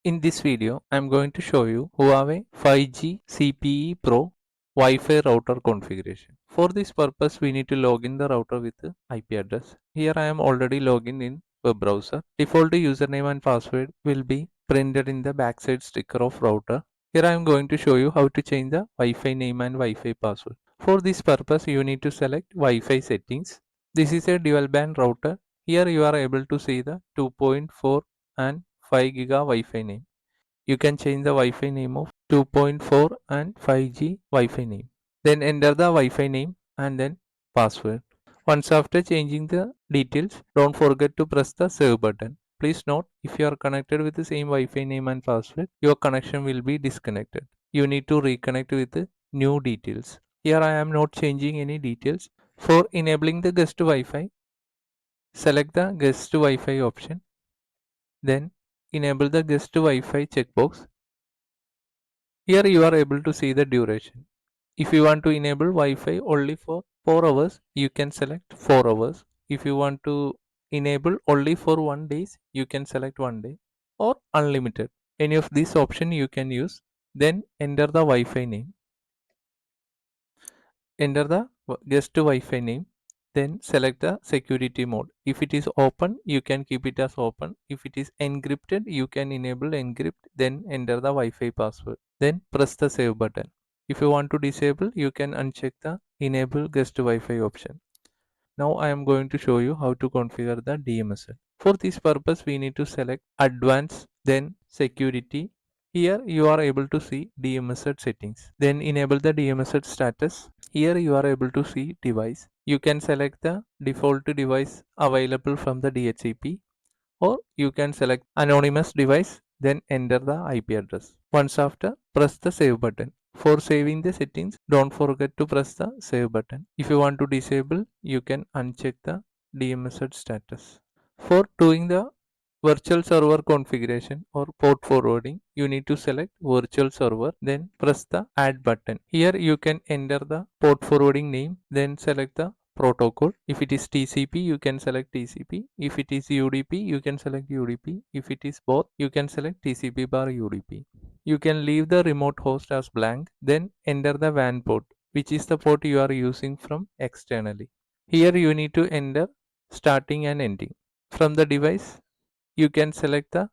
In this video, I am going to show you Huawei 5G CPE Pro Wi-Fi router configuration. For this purpose, we need to log in the router with the IP address. Here I am already logged in web browser. Default username and password will be printed in the backside sticker of router. Here I am going to show you how to change the Wi-Fi name and Wi-Fi password. For this purpose, you need to select Wi-Fi settings. This is a dual band router. Here you are able to see the 2.4 and 5 giga Wi-Fi name. You can change the Wi-Fi name of 2.4 and 5G Wi-Fi name. Then enter the Wi-Fi name and then password. Once after changing the details, don't forget to press the save button. Please note, if you are connected with the same Wi-Fi name and password, your connection will be disconnected. You need to reconnect with the new details. Here I am not changing any details. For enabling the guest Wi-Fi, select the guest Wi-Fi option. Then enable the guest Wi-Fi checkbox. Here you are able to see the duration. If you want to enable Wi-Fi only for 4 hours, you can select 4 hours. If you want to enable only for 1 day, you can select 1 day or unlimited. Any of these option you can use. Then enter the Wi-Fi name. Enter the guest Wi-Fi name. Then select the security mode. If it is open, you can keep it as open. If it is encrypted, you can enable encrypt. Then enter the Wi-Fi password. Then press the save button. If you want to disable, you can uncheck the enable guest Wi-Fi option. Now I am going to show you how to configure the DMZ. For this purpose, we need to select advanced, then security. Here you are able to see DMZ settings. Then enable the DMZ status. Here you are able to see device. You can select the default device available from the DHCP, or you can select anonymous device, then enter the IP address. Once after, press the save button. For saving the settings, don't forget to press the save button. If you want to disable, you can uncheck the DMZ status. For doing the virtual server configuration or port forwarding, you need to select virtual server, then press the add button. Here you can enter the port forwarding name, then select the protocol. If it is TCP, you can select TCP. If it is UDP, you can select UDP. If it is both, you can select TCP bar UDP. You can leave the remote host as blank, then enter the WAN port, which is the port you are using from externally. Here you need to enter starting and ending. From the device, you can select the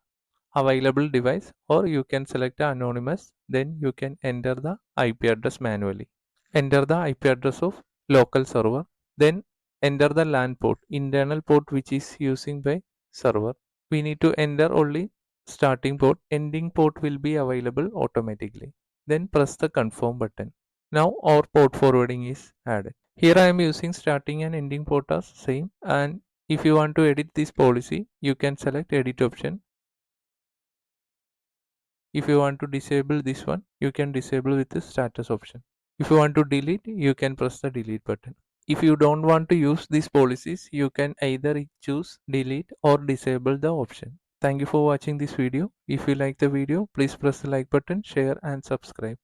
available device, or you can select the anonymous, then you can enter the IP address manually. Enter the IP address of local server, then enter the LAN port, internal port which is using by server. We need to enter only starting port, ending port will be available automatically. Then press the confirm button. Now our port forwarding is added. Here I am using starting and ending port as same, and if you want to edit this policy, you can select edit option. If you want to disable this one, you can disable with the status option. If you want to delete, you can press the delete button. If you don't want to use these policies, you can either choose delete or disable the option. Thank you for watching this video. If you like the video, please press the like button, share and subscribe.